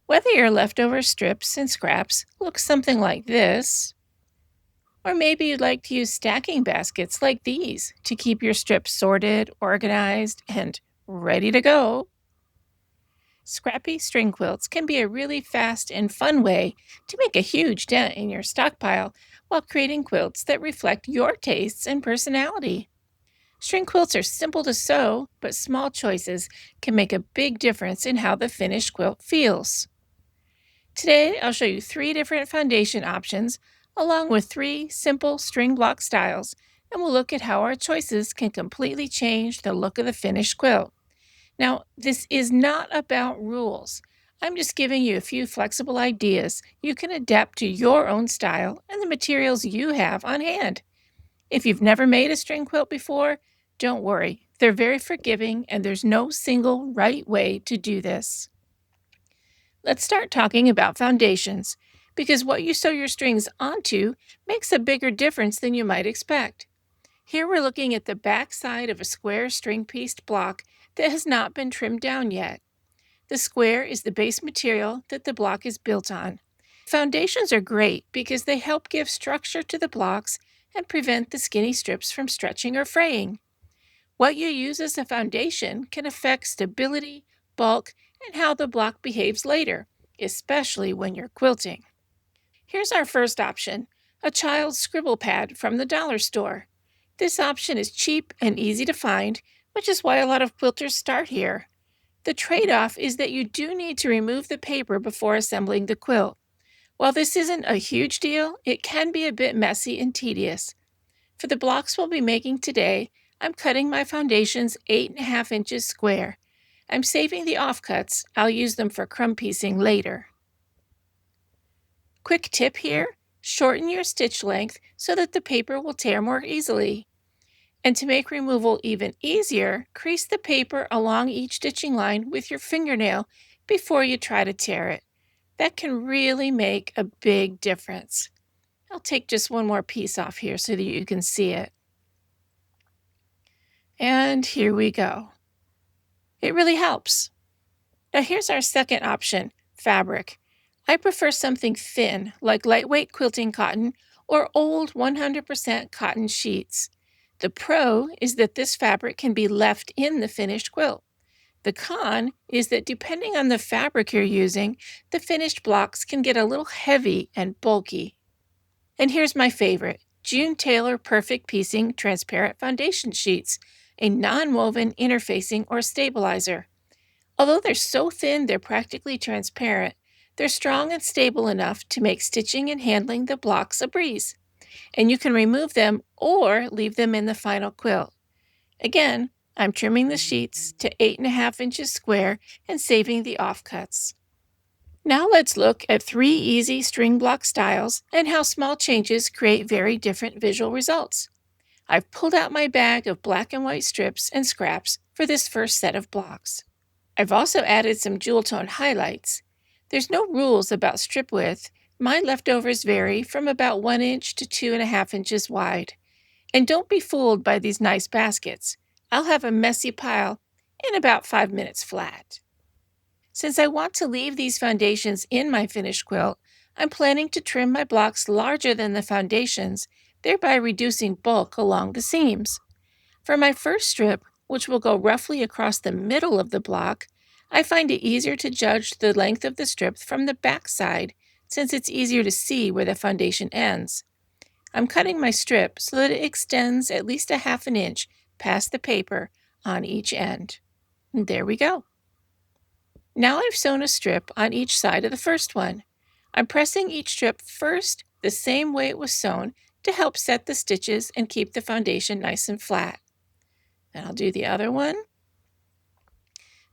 Whether your leftover strips and scraps look something like this, or maybe you'd like to use stacking baskets like these to keep your strips sorted, organized, and ready to go. Scrappy string quilts can be a really fast and fun way to make a huge dent in your stockpile while creating quilts that reflect your tastes and personality. String quilts are simple to sew, but small choices can make a big difference in how the finished quilt feels. Today, I'll show you 3 different foundation options along with 3 simple string block styles, and we'll look at how our choices can completely change the look of the finished quilt. Now, this is not about rules. I'm just giving you a few flexible ideas you can adapt to your own style and the materials you have on hand. If you've never made a string quilt before, don't worry. They're very forgiving and there's no single right way to do this. Let's start talking about foundations, because what you sew your strings onto makes a bigger difference than you might expect. Here we're looking at the back side of a square string pieced block that has not been trimmed down yet. The square is the base material that the block is built on. Foundations are great because they help give structure to the blocks and prevent the skinny strips from stretching or fraying. What you use as a foundation can affect stability, bulk, and how the block behaves later, especially when you're quilting. Here's our first option, a child's scribble pad from the dollar store. This option is cheap and easy to find, which is why a lot of quilters start here. The trade off is that you do need to remove the paper before assembling the quilt. While this isn't a huge deal, it can be a bit messy and tedious. For the blocks we'll be making today, I'm cutting my foundations 8.5 inches square. I'm saving the offcuts, I'll use them for crumb piecing later. Quick tip here, shorten your stitch length so that the paper will tear more easily. And to make removal even easier, crease the paper along each stitching line with your fingernail before you try to tear it. That can really make a big difference. I'll take just one more piece off here so that you can see it. And here we go. It really helps. Now here's our second option, fabric. I prefer something thin, like lightweight quilting cotton or old 100% cotton sheets. The pro is that this fabric can be left in the finished quilt. The con is that depending on the fabric you're using, the finished blocks can get a little heavy and bulky. And here's my favorite, June Taylor Perfect Piecing Transparent Foundation Sheets, a non-woven interfacing or stabilizer. Although they're so thin they're practically transparent, they're strong and stable enough to make stitching and handling the blocks a breeze. And you can remove them or leave them in the final quilt. Again, I'm trimming the sheets to 8.5 inches square and saving the offcuts. Now let's look at 3 easy string block styles and how small changes create very different visual results. I've pulled out my bag of black and white strips and scraps for this first set of blocks. I've also added some jewel tone highlights. There's no rules about strip width. My leftovers vary from about 1 inch to 2.5 inches wide. And don't be fooled by these nice baskets. I'll have a messy pile in about 5 minutes flat. Since I want to leave these foundations in my finished quilt, I'm planning to trim my blocks larger than the foundations, thereby reducing bulk along the seams. For my first strip, which will go roughly across the middle of the block, I find it easier to judge the length of the strip from the back side, since it's easier to see where the foundation ends. I'm cutting my strip so that it extends at least 1/2 inch past the paper on each end. And there we go. Now I've sewn a strip on each side of the first one. I'm pressing each strip first the same way it was sewn to help set the stitches and keep the foundation nice and flat. Then I'll do the other one.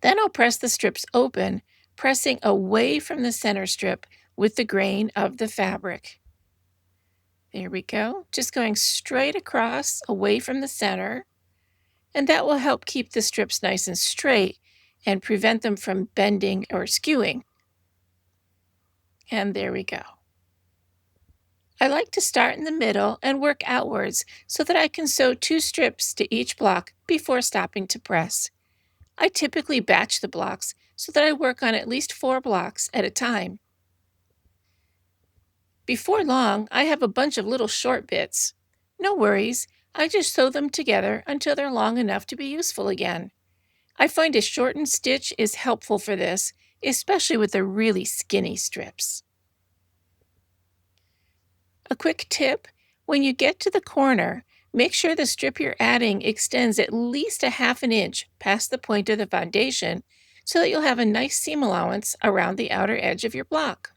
Then I'll press the strips open, pressing away from the center strip with the grain of the fabric. There we go, just going straight across away from the center, and that will help keep the strips nice and straight and prevent them from bending or skewing. And there we go. I like to start in the middle and work outwards so that I can sew 2 strips to each block before stopping to press. I typically batch the blocks so that I work on at least 4 blocks at a time. Before long, I have a bunch of little short bits. No worries, I just sew them together until they're long enough to be useful again. I find a shortened stitch is helpful for this, especially with the really skinny strips. A quick tip, when you get to the corner, make sure the strip you're adding extends at least a half an inch past the point of the foundation so that you'll have a nice seam allowance around the outer edge of your block.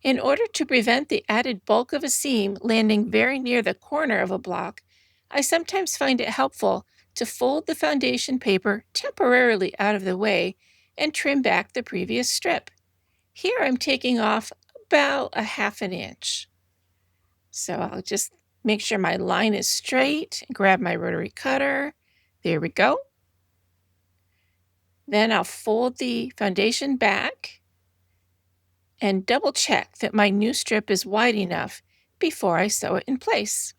In order to prevent the added bulk of a seam landing very near the corner of a block, I sometimes find it helpful to fold the foundation paper temporarily out of the way and trim back the previous strip. Here I'm taking off about a half an inch. So I'll just make sure my line is straight, grab my rotary cutter. There we go. Then I'll fold the foundation back and double check that my new strip is wide enough before I sew it in place.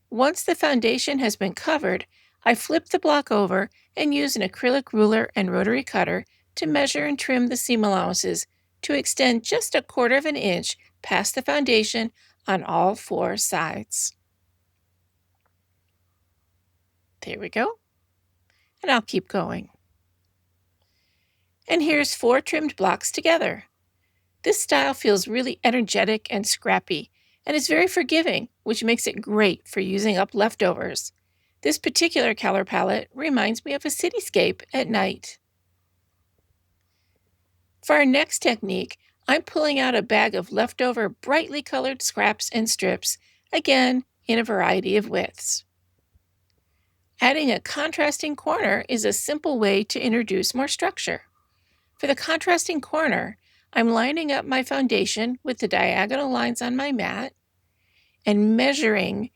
Once the foundation has been covered, I flip the block over and use an acrylic ruler and rotary cutter to measure and trim the seam allowances to extend just a quarter of an inch past the foundation on all 4 sides. There we go. And I'll keep going. And here's 4 trimmed blocks together. This style feels really energetic and scrappy, and is very forgiving, which makes it great for using up leftovers. This particular color palette reminds me of a cityscape at night. For our next technique, I'm pulling out a bag of leftover brightly colored scraps and strips, again in a variety of widths. Adding a contrasting corner is a simple way to introduce more structure. For the contrasting corner, I'm lining up my foundation with the diagonal lines on my mat and measuring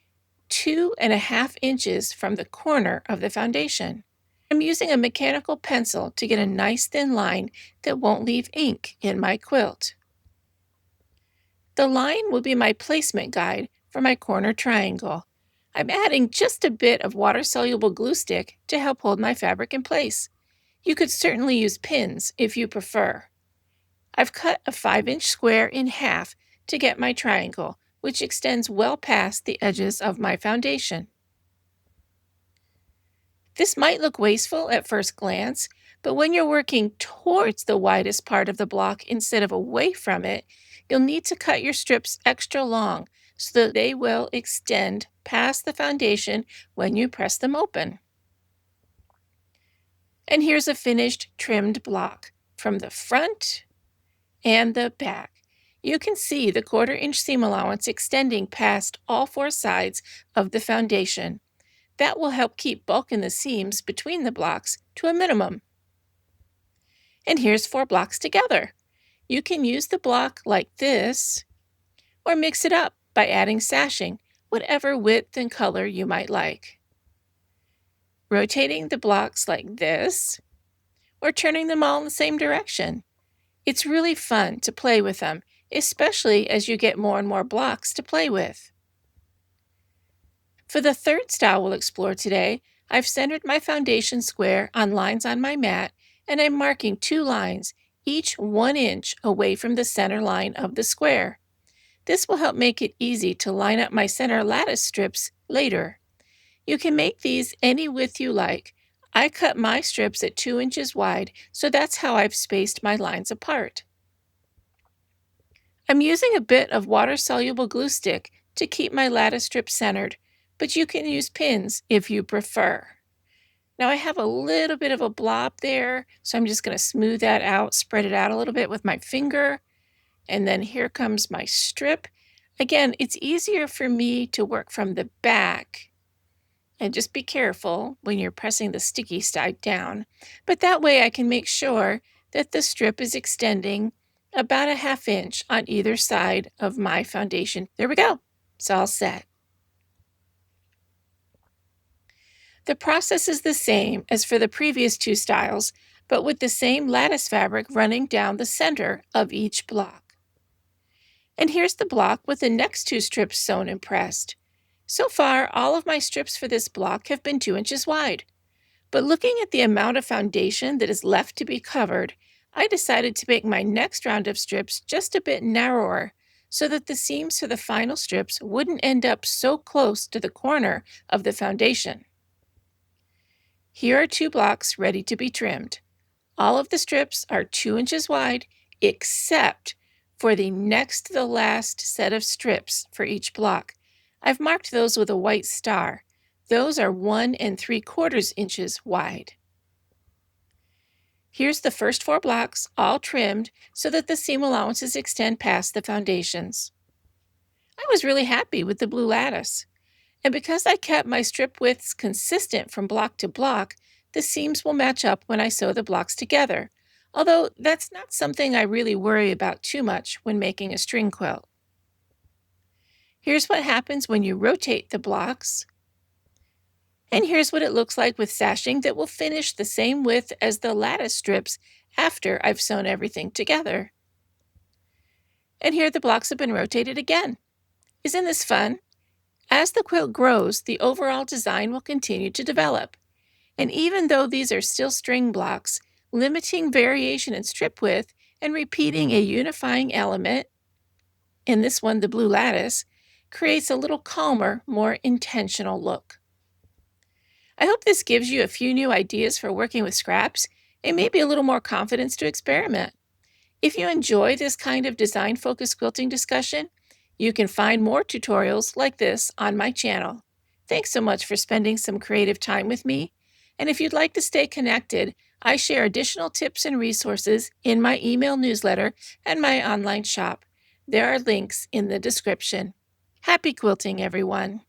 2.5 inches from the corner of the foundation. I'm using a mechanical pencil to get a nice thin line that won't leave ink in my quilt. The line will be my placement guide for my corner triangle. I'm adding just a bit of water-soluble glue stick to help hold my fabric in place. You could certainly use pins if you prefer. I've cut a 5-inch square in half to get my triangle, which extends well past the edges of my foundation. This might look wasteful at first glance, but when you're working towards the widest part of the block instead of away from it, you'll need to cut your strips extra long so that they will extend past the foundation when you press them open. And here's a finished trimmed block from the front and the back. You can see the 1/4 inch seam allowance extending past all 4 sides of the foundation. That will help keep bulk in the seams between the blocks to a minimum. And here's 4 blocks together. You can use the block like this or mix it up by adding sashing, whatever width and color you might like. Rotating the blocks like this or turning them all in the same direction. It's really fun to play with them, especially as you get more and more blocks to play with. For the third style we'll explore today, I've centered my foundation square on lines on my mat, and I'm marking 2 lines, each 1 inch away from the center line of the square. This will help make it easy to line up my center lattice strips later. You can make these any width you like. I cut my strips at 2 inches wide, so that's how I've spaced my lines apart. I'm using a bit of water-soluble glue stick to keep my lattice strips centered, but you can use pins if you prefer. Now I have a little bit of a blob there, so I'm just going to smooth that out, spread it out a little bit with my finger, and then here comes my strip. Again, it's easier for me to work from the back. And just be careful when you're pressing the sticky side down. But that way I can make sure that the strip is extending about a half inch on either side of my foundation. There we go. It's all set. The process is the same as for the previous 2 styles, but with the same lattice fabric running down the center of each block. And here's the block with the next 2 strips sewn and pressed. So far, all of my strips for this block have been 2 inches wide, But looking at the amount of foundation that is left to be covered, I decided to make my next round of strips just a bit narrower so that the seams for the final strips wouldn't end up so close to the corner of the foundation. Here are 2 blocks ready to be trimmed. All of the strips are 2 inches wide, except for the next to the last set of strips for each block. I've marked those with a white star. Those are 1 3/4 inches wide. Here's the first 4 blocks, all trimmed so that the seam allowances extend past the foundations. I was really happy with the blue lattice. And because I kept my strip widths consistent from block to block, the seams will match up when I sew the blocks together. Although that's not something I really worry about too much when making a string quilt. Here's what happens when you rotate the blocks. And here's what it looks like with sashing that will finish the same width as the lattice strips after I've sewn everything together. And here the blocks have been rotated again. Isn't this fun? As the quilt grows, the overall design will continue to develop. And even though these are still string blocks, limiting variation in strip width and repeating a unifying element, in this one the blue lattice, creates a little calmer, more intentional look. I hope this gives you a few new ideas for working with scraps and maybe a little more confidence to experiment. If you enjoy this kind of design-focused quilting discussion, you can find more tutorials like this on my channel. Thanks so much for spending some creative time with me. And if you'd like to stay connected, I share additional tips and resources in my email newsletter and my online shop. There are links in the description. Happy quilting, everyone!